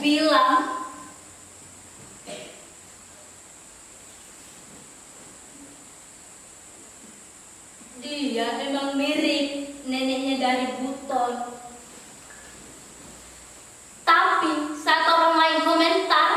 bilang, dia emang mirip neneknya dari Buton. Tapi saat orang lain komentar,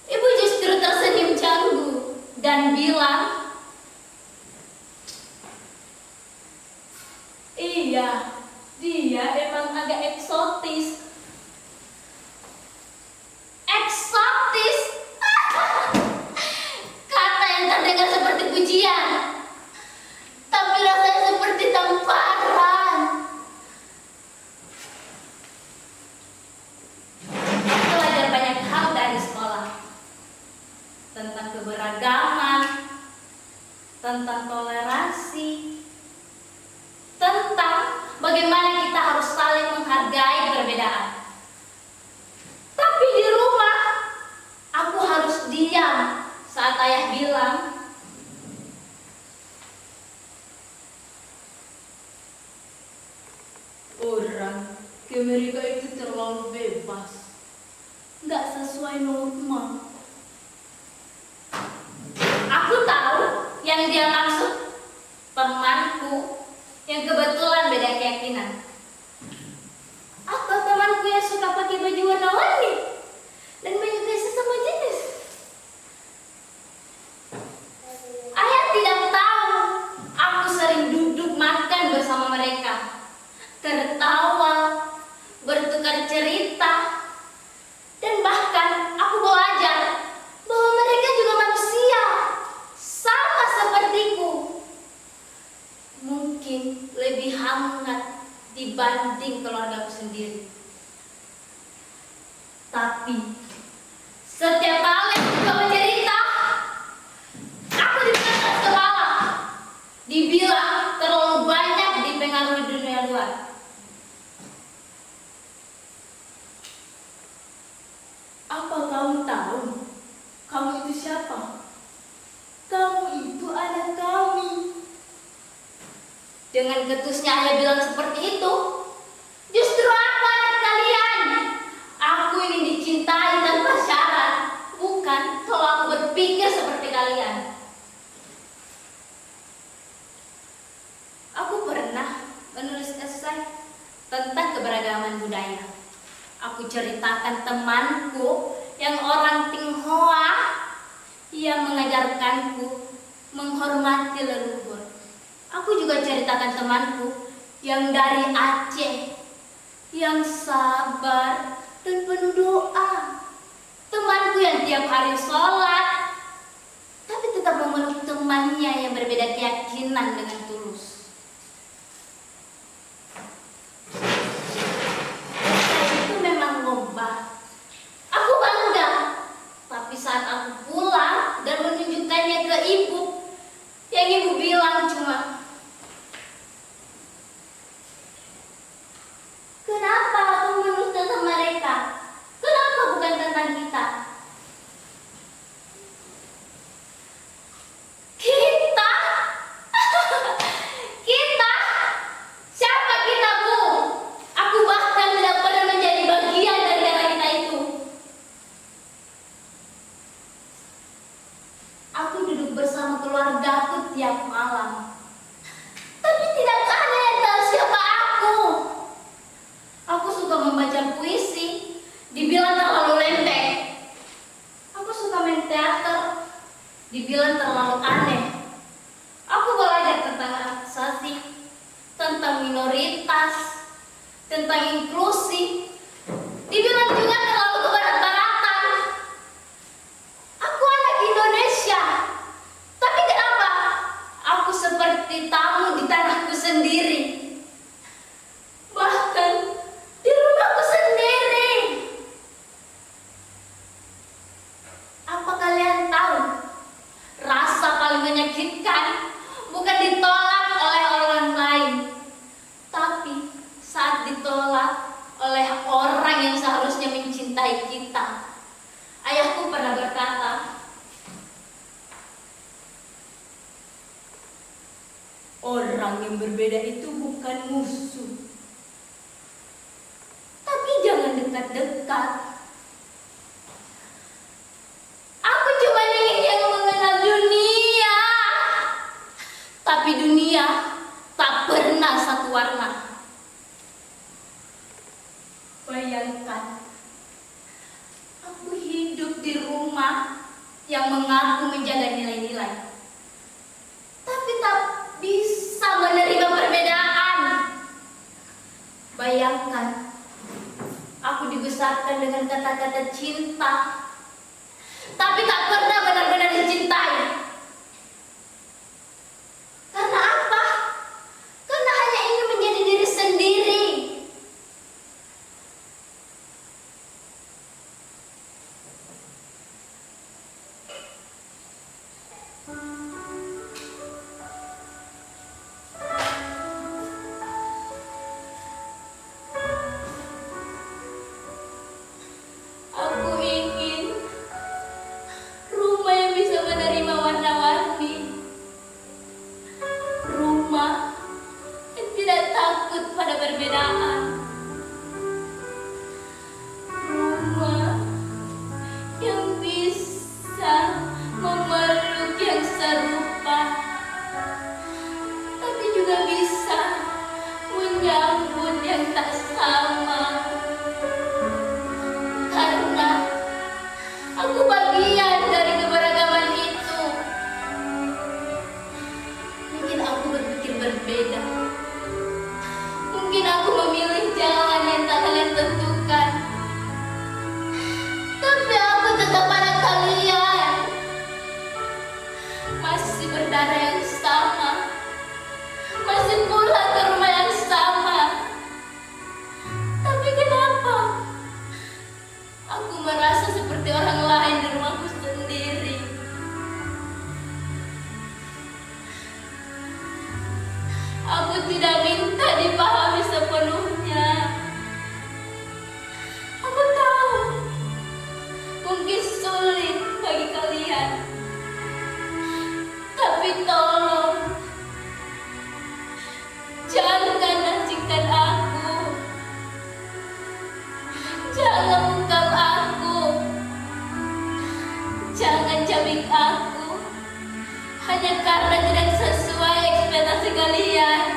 ibu justru tersenyum canggung dan bilang, iya, dia emang agak eksotis. Eksotis? Kata yang terdengar seperti pujian, tapi rasanya seperti tamparan. Belajar banyak hal dari sekolah. Tentang keberagaman, tentang toleransi, tentang bagaimana kita harus saling menghargai perbedaan. Tapi di rumah, aku harus diam saat ayah bilang, orang ke Amerika itu terlalu bebas, nggak sesuai norma. Aku tahu yang dia maksud, temanku yang kebetulan beda keyakinan. Atau temanku yang suka pakai baju warna-warni dan menyukai sesama jenis. Ayah tidak tahu, aku sering duduk makan bersama mereka, tertawa, bertukar cerita, dan bahkan aku belajar bahwa mereka juga manusia, sama sepertiku. Mungkin lebih hangat dibanding keluargaku sendiri. Tapi setiap kali aku coba cerita, aku dibilang keras kepala, dibilang terlalu banyak dipengaruhi dunia luar. Apa kamu tahu? Kamu itu siapa? Kamu itu anak kami. Dengan ketusnya ayah bilang seperti itu, justru aku anak kalian. Aku ingin dicintai tanpa syarat, bukan kalau aku berpikir seperti kalian. Aku pernah menulis esai tentang keberagaman budaya. Aku ceritakan temanku yang orang Tionghoa yang mengajarkanku menghormati leluhur. Aku juga ceritakan temanku yang dari Aceh, yang sabar dan penuh doa. Temanku yang tiap hari sholat, tapi tetap memeluk temannya yang berbeda keyakinan dengan tulus. Itu memang lomba. Aku bangga, tapi saat aku pulang dan menunjukkannya ke ibu, yang ibu bilang cuma, kenapa aku menulis tentang mereka? Kenapa bukan tentang kita? Kita? Kita? Siapa kita, Bu? Aku bahkan tidak pernah menjadi bagian dari kata kita itu. Aku duduk bersama keluargaku tiap malam, tapi tidak ada yang tahu siapa aku. Aku suka membaca puisi, dibilang terlalu lembek. Aku suka main teater, dibilang terlalu aneh. Aku belajar tentang asasi, tentang minoritas, tentang inklusi, dibilang juga terlalu kebarat-baratan. Aku anak Indonesia, tapi kenapa aku seperti tamu di tanahku sendiri? Bahkan di rumahku sendiri. Apa kalian tahu? Rasa paling menyakitkan bukan ditolak oleh orang lain, tapi saat ditolak oleh orang yang seharusnya mencintai kita. Ayahku pernah berkata, orang yang berbeda itu bukan musuh. Tapi jangan dekat-dekat, Tapi dunia tak pernah satu warna. Bayangkan, aku hidup di rumah yang mengaku menjaga nilai-nilai, tapi tak bisa menerima perbedaan. Bayangkan, aku dibesarkan dengan kata-kata cinta, tapi tak pernah benar-benar dicintai. Karena apa? Karena hanya ingin menjadi diri sendiri. Aku ingin rumah yang bisa menerima warna-warni, rumah yang tidak takut pada perbedaan, rumah yang bisa memeluk yang serupa, tapi juga bisa menyambut yang tak sama. Karena aku bagian dari keberagaman itu. Mungkin aku berpikir berbeda. Mungkin aku memilih jalan yang tak kalian tentukan. Tapi aku tetap pada kalian. Masih berdarah yang sama. Masih pulang ke rumah yang sama. Tapi kenapa aku merasa seperti orang lain di rumahku sendiri? Aku tidak minta dipahami sepenuhnya. Aku tahu mungkin sulit bagi kalian, tapi tolong jangan asingkan aku. Jangan bungkam aku. Jangan cabik aku hanya karena tidak sesuai ekspektasi kalian.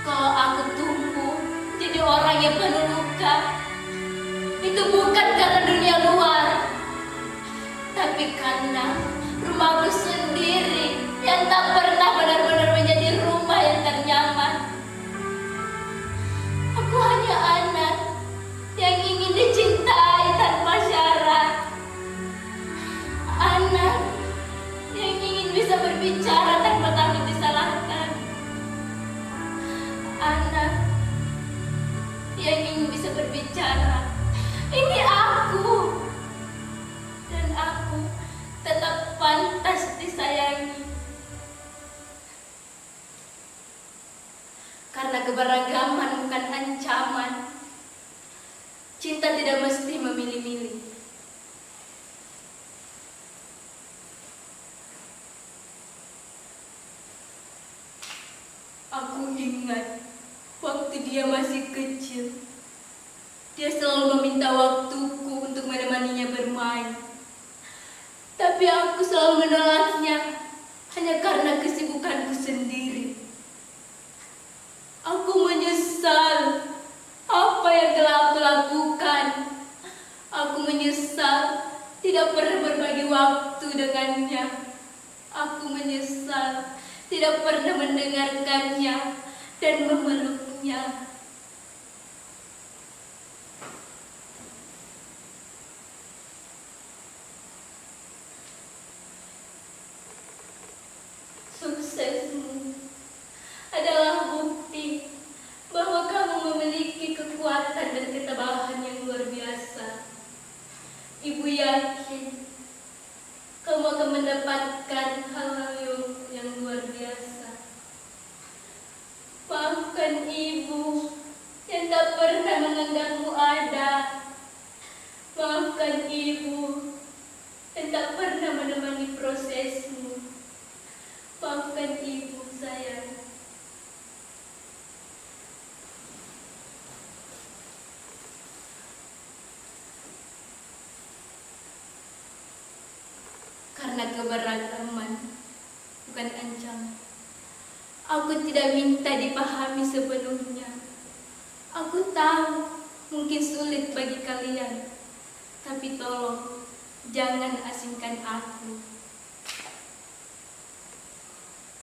Kalau aku tumbuh jadi orang yang penuh luka, itu bukan karena dunia luar, tapi karena rumahku sendiri yang tak pernah benar-benar menjadi rumah yang ternyaman. Aku hanya anak yang ingin dicintai tanpa syarat. Anak yang ingin bisa berbicara tanpa takut disalahkan. Anak yang ingin bisa berbicara. Ini aku. Dan aku tetap pantas disayangi. Karena keberagaman bukan ancaman. Cinta tidak mesti memilih-milih. Aku ingat waktu dia masih kecil. Dia selalu meminta waktuku untuk menemaninya bermain. Tapi aku selalu menolaknya hanya karena kesibukanku sendiri. Aku menyesal apa yang telah aku lakukan. Aku menyesal tidak pernah berbagi waktu dengannya. Aku menyesal tidak pernah mendengarkannya dan memeluknya. Suksesmu adalah bukti bahwa kamu memiliki kekuatan dan ketabahan yang luar biasa. Ibu yakin kamu akan mendapatkan hal-hal yang luar biasa. Maafkan ibu yang tak pernah menganggapmu ada. Maafkan ibu yang tak pernah menemani prosesmu. Maafkan ibu, sayang. Karena keberagaman bukan ancaman. Aku tidak minta dipahami sepenuhnya. Aku tahu mungkin sulit bagi kalian, tapi tolong jangan asingkan aku.